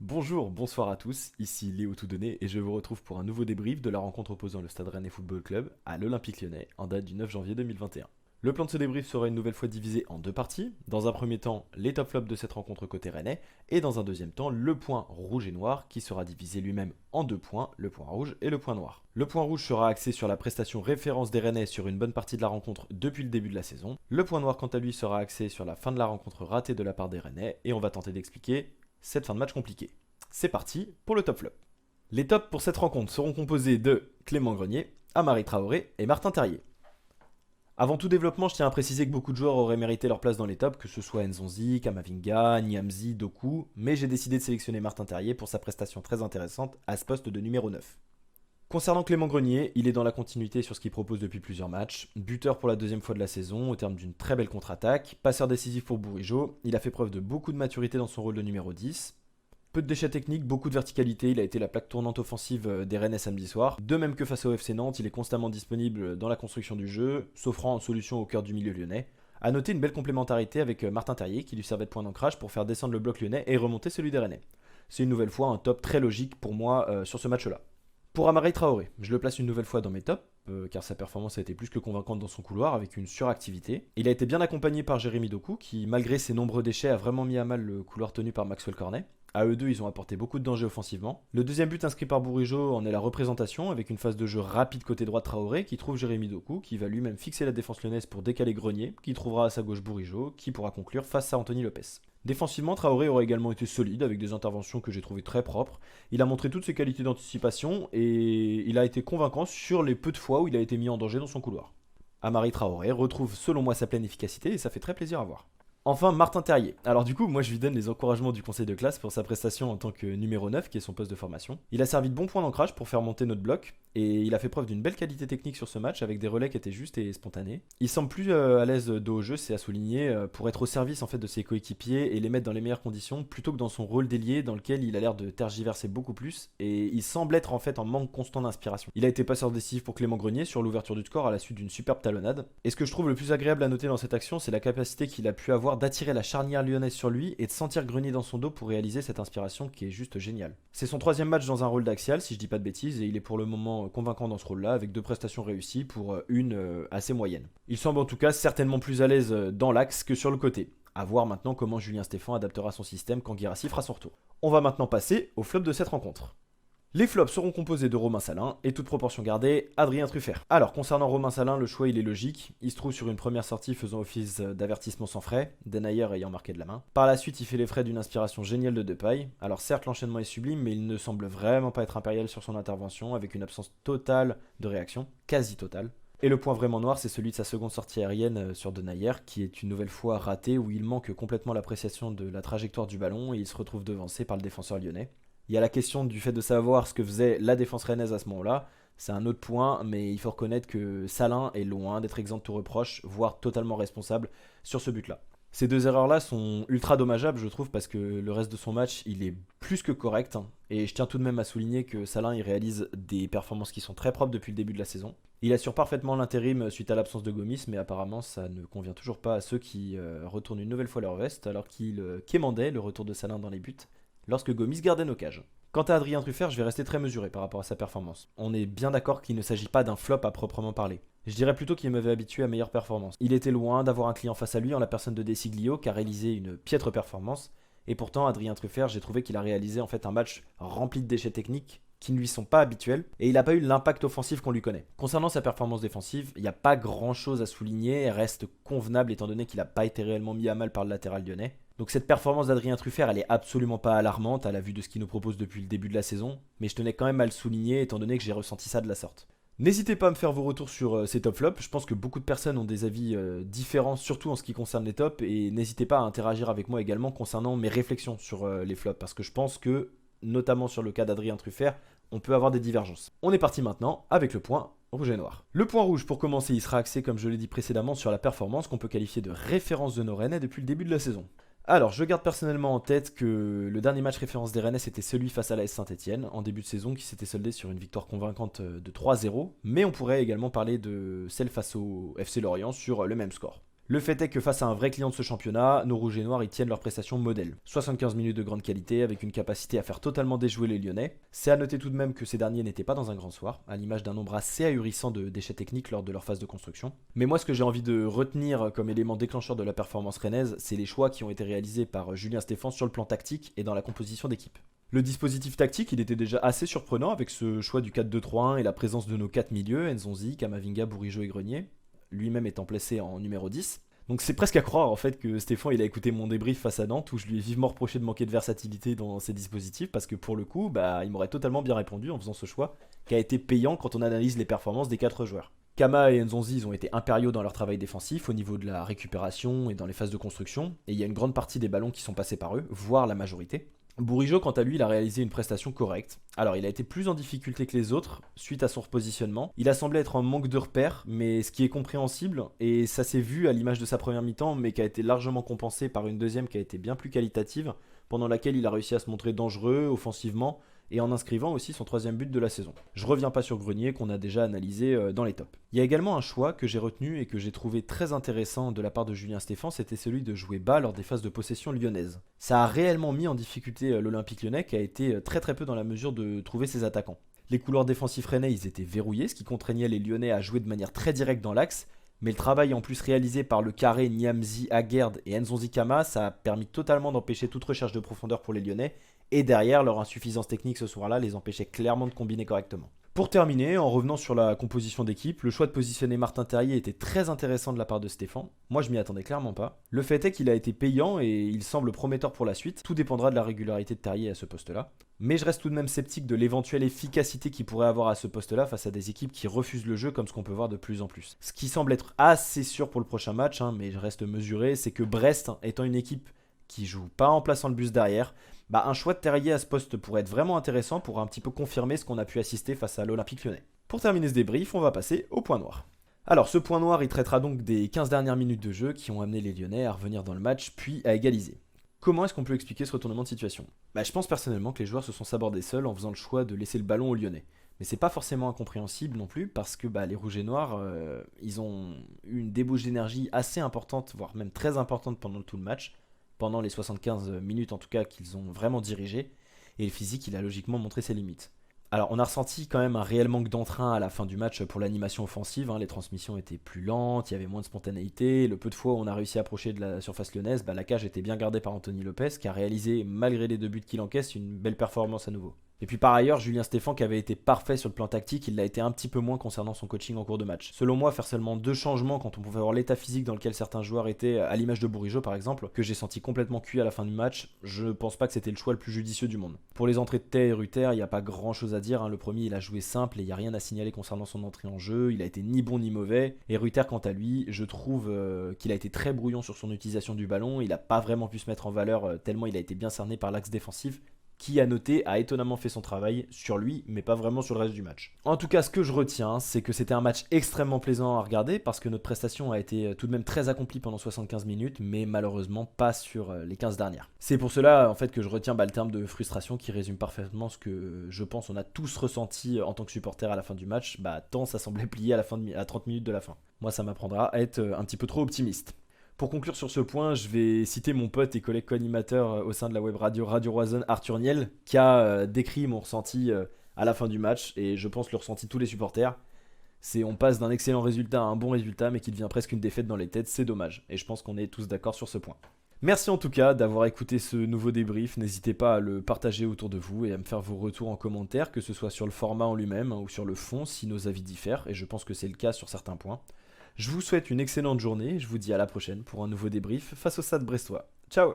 Bonjour, bonsoir à tous, ici Léo Toudonné et je vous retrouve pour un nouveau débrief de la rencontre opposant le Stade Rennais Football Club à l'Olympique Lyonnais en date du 9 janvier 2021. Le plan de ce débrief sera une nouvelle fois divisé en deux parties. Dans un premier temps, les top flops de cette rencontre côté Rennais et dans un deuxième temps, le point rouge et noir qui sera divisé lui-même en deux points, le point rouge et le point noir. Le point rouge sera axé sur la prestation référence des Rennais sur une bonne partie de la rencontre depuis le début de la saison. Le point noir quant à lui sera axé sur la fin de la rencontre ratée de la part des Rennais et on va tenter d'expliquer cette fin de match compliquée. C'est parti pour le top flop. Les tops pour cette rencontre seront composés de Clément Grenier, Amari Traoré et Martin Terrier. Avant tout développement, je tiens à préciser que beaucoup de joueurs auraient mérité leur place dans les tops, que ce soit Nzonzi, Kamavinga, Niamzi, Doku, mais j'ai décidé de sélectionner Martin Terrier pour sa prestation très intéressante à ce poste de numéro 9. Concernant Clément Grenier, il est dans la continuité sur ce qu'il propose depuis plusieurs matchs. Buteur pour la deuxième fois de la saison, au terme d'une très belle contre-attaque. Passeur décisif pour Bourigeaud, il a fait preuve de beaucoup de maturité dans son rôle de numéro 10. Peu de déchets techniques, beaucoup de verticalité, il a été la plaque tournante offensive des Rennais samedi soir. De même que face au FC Nantes, il est constamment disponible dans la construction du jeu, s'offrant en solution au cœur du milieu lyonnais. A noter une belle complémentarité avec Martin Terrier qui lui servait de point d'ancrage pour faire descendre le bloc lyonnais et remonter celui des Rennais. C'est une nouvelle fois un top très logique pour moi sur ce match-là. Pour Amari Traoré, je le place une nouvelle fois dans mes tops, car sa performance a été plus que convaincante dans son couloir avec une suractivité. Il a été bien accompagné par Jérémy Doku, qui malgré ses nombreux déchets a vraiment mis à mal le couloir tenu par Maxwell Cornet. À eux deux, ils ont apporté beaucoup de danger offensivement. Le deuxième but inscrit par Bourigeaud en est la représentation, avec une phase de jeu rapide côté droit de Traoré, qui trouve Jérémy Doku, qui va lui-même fixer la défense lyonnaise pour décaler Grenier, qui trouvera à sa gauche Bourigeaud, qui pourra conclure face à Anthony Lopez. Défensivement, Traoré aurait également été solide avec des interventions que j'ai trouvées très propres. Il a montré toutes ses qualités d'anticipation et il a été convaincant sur les peu de fois où il a été mis en danger dans son couloir. Amari Traoré retrouve selon moi sa pleine efficacité et ça fait très plaisir à voir. Enfin, Martin Terrier. Alors du coup, moi je lui donne les encouragements du conseil de classe pour sa prestation en tant que numéro 9, qui est son poste de formation. Il a servi de bon point d'ancrage pour faire monter notre bloc, et il a fait preuve d'une belle qualité technique sur ce match, avec des relais qui étaient justes et spontanés. Il semble plus à l'aise dos au jeu, c'est à souligner, pour être au service en fait de ses coéquipiers et les mettre dans les meilleures conditions, plutôt que dans son rôle d'ailier dans lequel il a l'air de tergiverser beaucoup plus, et il semble être en fait en manque constant d'inspiration. Il a été passeur décisif pour Clément Grenier sur l'ouverture du score à la suite d'une superbe talonnade. Et ce que je trouve le plus agréable à noter dans cette action, c'est la capacité qu'il a pu avoir d'attirer la charnière lyonnaise sur lui et de sentir Grenier dans son dos pour réaliser cette inspiration qui est juste géniale. C'est son troisième match dans un rôle d'axial, si je dis pas de bêtises, et il est pour le moment convaincant dans ce rôle-là, avec deux prestations réussies pour une assez moyenne. Il semble en tout cas certainement plus à l'aise dans l'axe que sur le côté. A voir maintenant comment Julien Stéphan adaptera son système quand Guirassy fera son retour. On va maintenant passer au flop de cette rencontre. Les flops seront composés de Romain Salin et toute proportion gardée, Adrien Truffert. Alors concernant Romain Salin, le choix il est logique. Il se trouve sur une première sortie faisant office d'avertissement sans frais, Denayer ayant marqué de la main. Par la suite, il fait les frais d'une inspiration géniale de Depay. Alors certes, l'enchaînement est sublime, mais il ne semble vraiment pas être impérial sur son intervention, avec une absence totale de réaction, quasi totale. Et le point vraiment noir, c'est celui de sa seconde sortie aérienne sur Denayer, qui est une nouvelle fois raté, où il manque complètement l'appréciation de la trajectoire du ballon et il se retrouve devancé par le défenseur lyonnais. Il y a la question du fait de savoir ce que faisait la défense rennaise à ce moment-là. C'est un autre point, mais il faut reconnaître que Salin est loin d'être exempt de tout reproche, voire totalement responsable sur ce but-là. Ces deux erreurs-là sont ultra dommageables, je trouve, parce que le reste de son match, il est plus que correct. Et je tiens tout de même à souligner que Salin, il réalise des performances qui sont très propres depuis le début de la saison. Il assure parfaitement l'intérim suite à l'absence de Gomis, mais apparemment ça ne convient toujours pas à ceux qui retournent une nouvelle fois leur veste, alors qu'ils quémandaient le retour de Salin dans les buts lorsque Gomis gardait nos cages. Quant à Adrien Truffert, je vais rester très mesuré par rapport à sa performance. On est bien d'accord qu'il ne s'agit pas d'un flop à proprement parler. Je dirais plutôt qu'il m'avait habitué à meilleure performance. Il était loin d'avoir un client face à lui en la personne de Desiglio qui a réalisé une piètre performance. Et pourtant, Adrien Truffert, j'ai trouvé qu'il a réalisé en fait un match rempli de déchets techniques qui ne lui sont pas habituels et il n'a pas eu l'impact offensif qu'on lui connaît. Concernant sa performance défensive, il n'y a pas grand chose à souligner, elle reste convenable étant donné qu'il n'a pas été réellement mis à mal par le latéral lyonnais. Donc cette performance d'Adrien Truffert, elle est absolument pas alarmante à la vue de ce qu'il nous propose depuis le début de la saison, mais je tenais quand même à le souligner étant donné que j'ai ressenti ça de la sorte. N'hésitez pas à me faire vos retours sur ces top flops, je pense que beaucoup de personnes ont des avis différents, surtout en ce qui concerne les tops, et n'hésitez pas à interagir avec moi également concernant mes réflexions sur les flops, parce que je pense que, notamment sur le cas d'Adrien Truffert, on peut avoir des divergences. On est parti maintenant avec le point rouge et noir. Le point rouge, pour commencer, il sera axé, comme je l'ai dit précédemment, sur la performance qu'on peut qualifier de référence de nos Rennais depuis le début de la saison. Alors, je garde personnellement en tête que le dernier match référence des Rennais, c'était celui face à l'AS Saint-Etienne, en début de saison, qui s'était soldé sur une victoire convaincante de 3-0, mais on pourrait également parler de celle face au FC Lorient sur le même score. Le fait est que face à un vrai client de ce championnat, nos rouges et noirs y tiennent leur prestation modèle. 75 minutes de grande qualité avec une capacité à faire totalement déjouer les Lyonnais. C'est à noter tout de même que ces derniers n'étaient pas dans un grand soir, à l'image d'un nombre assez ahurissant de déchets techniques lors de leur phase de construction. Mais moi ce que j'ai envie de retenir comme élément déclencheur de la performance rennaise, c'est les choix qui ont été réalisés par Julien Stéphan sur le plan tactique et dans la composition d'équipe. Le dispositif tactique, il était déjà assez surprenant avec ce choix du 4-2-3-1 et la présence de nos 4 milieux, Nzonzi, Kamavinga, Bourigeaud et Grenier, lui-même étant placé en numéro 10. Donc c'est presque à croire en fait que Stéphane il a écouté mon débrief face à Nantes où je lui ai vivement reproché de manquer de versatilité dans ses dispositifs parce que pour le coup, il m'aurait totalement bien répondu en faisant ce choix qui a été payant quand on analyse les performances des 4 joueurs. Kama et Nzonzi ils ont été impériaux dans leur travail défensif au niveau de la récupération et dans les phases de construction et il y a une grande partie des ballons qui sont passés par eux, voire la majorité. Bourigeaud, quant à lui, il a réalisé une prestation correcte. Alors, il a été plus en difficulté que les autres suite à son repositionnement. Il a semblé être en manque de repères, mais ce qui est compréhensible, et ça s'est vu à l'image de sa première mi-temps, mais qui a été largement compensé par une deuxième qui a été bien plus qualitative, pendant laquelle il a réussi à se montrer dangereux offensivement et en inscrivant aussi son troisième but de la saison. Je reviens pas sur Grenier qu'on a déjà analysé dans les tops. Il y a également un choix que j'ai retenu et que j'ai trouvé très intéressant de la part de Julien Stéphan, c'était celui de jouer bas lors des phases de possession lyonnaises. Ça a réellement mis en difficulté l'Olympique lyonnais qui a été très peu dans la mesure de trouver ses attaquants. Les couloirs défensifs rennais ils étaient verrouillés, ce qui contraignait les Lyonnais à jouer de manière très directe dans l'axe, mais le travail en plus réalisé par le carré Niamzi, Aguerd et Nzonzi Kama, ça a permis totalement d'empêcher toute recherche de profondeur pour les Lyonnais, et derrière, leur insuffisance technique ce soir-là les empêchait clairement de combiner correctement. Pour terminer, en revenant sur la composition d'équipe, le choix de positionner Martin Terrier était très intéressant de la part de Stéphane. Moi, je m'y attendais clairement pas. Le fait est qu'il a été payant et il semble prometteur pour la suite. Tout dépendra de la régularité de Terrier à ce poste-là. Mais je reste tout de même sceptique de l'éventuelle efficacité qu'il pourrait avoir à ce poste-là face à des équipes qui refusent le jeu comme ce qu'on peut voir de plus en plus. Ce qui semble être assez sûr pour le prochain match, mais je reste mesuré, c'est que Brest, étant une équipe qui joue pas en plaçant le bus derrière, un choix de Terrier à ce poste pourrait être vraiment intéressant pour un petit peu confirmer ce qu'on a pu assister face à l'Olympique lyonnais. Pour terminer ce débrief, on va passer au point noir. Alors ce point noir, il traitera donc des 15 dernières minutes de jeu qui ont amené les Lyonnais à revenir dans le match puis à égaliser. Comment est-ce qu'on peut expliquer ce retournement de situation ? Je pense personnellement que les joueurs se sont sabordés seuls en faisant le choix de laisser le ballon aux Lyonnais. Mais c'est pas forcément incompréhensible non plus parce que les rouges et noirs, ils ont eu une débauche d'énergie assez importante, voire même très importante pendant tout le match, pendant les 75 minutes en tout cas qu'ils ont vraiment dirigé, et le physique il a logiquement montré ses limites. Alors on a ressenti quand même un réel manque d'entrain à la fin du match pour l'animation offensive, les transmissions étaient plus lentes, il y avait moins de spontanéité, le peu de fois où on a réussi à approcher de la surface lyonnaise, la cage était bien gardée par Anthony Lopez qui a réalisé malgré les 2 buts qu'il encaisse une belle performance à nouveau. Et puis par ailleurs, Julien Stéphan qui avait été parfait sur le plan tactique, il l'a été un petit peu moins concernant son coaching en cours de match. Selon moi, faire seulement 2 changements quand on pouvait avoir l'état physique dans lequel certains joueurs étaient, à l'image de Bourigeaud par exemple, que j'ai senti complètement cuit à la fin du match, je pense pas que c'était le choix le plus judicieux du monde. Pour les entrées de Tay et Rutter, il n'y a pas grand chose à dire, le premier il a joué simple et il n'y a rien à signaler concernant son entrée en jeu, il a été ni bon ni mauvais, et Rutter quant à lui, je trouve qu'il a été très brouillon sur son utilisation du ballon, il n'a pas vraiment pu se mettre en valeur tellement il a été bien cerné par l'axe défensif, qui à noter a étonnamment fait son travail sur lui, mais pas vraiment sur le reste du match. En tout cas, ce que je retiens, c'est que c'était un match extrêmement plaisant à regarder, parce que notre prestation a été tout de même très accomplie pendant 75 minutes, mais malheureusement pas sur les 15 dernières. C'est pour cela en fait que je retiens le terme de frustration qui résume parfaitement ce que je pense on a tous ressenti en tant que supporter à la fin du match, tant ça semblait plier à 30 minutes de la fin. Moi ça m'apprendra à être un petit peu trop optimiste. Pour conclure sur ce point, je vais citer mon pote et collègue co-animateur au sein de la web radio Radio Roison, Arthur Niel, qui a décrit mon ressenti à la fin du match, et je pense le ressenti de tous les supporters. C'est on passe d'un excellent résultat à un bon résultat, mais qu'il devient presque une défaite dans les têtes, c'est dommage, et je pense qu'on est tous d'accord sur ce point. Merci en tout cas d'avoir écouté ce nouveau débrief, n'hésitez pas à le partager autour de vous et à me faire vos retours en commentaire, que ce soit sur le format en lui-même ou sur le fond si nos avis diffèrent, et je pense que c'est le cas sur certains points. Je vous souhaite une excellente journée, je vous dis à la prochaine pour un nouveau débrief face au Stade brestois. Ciao.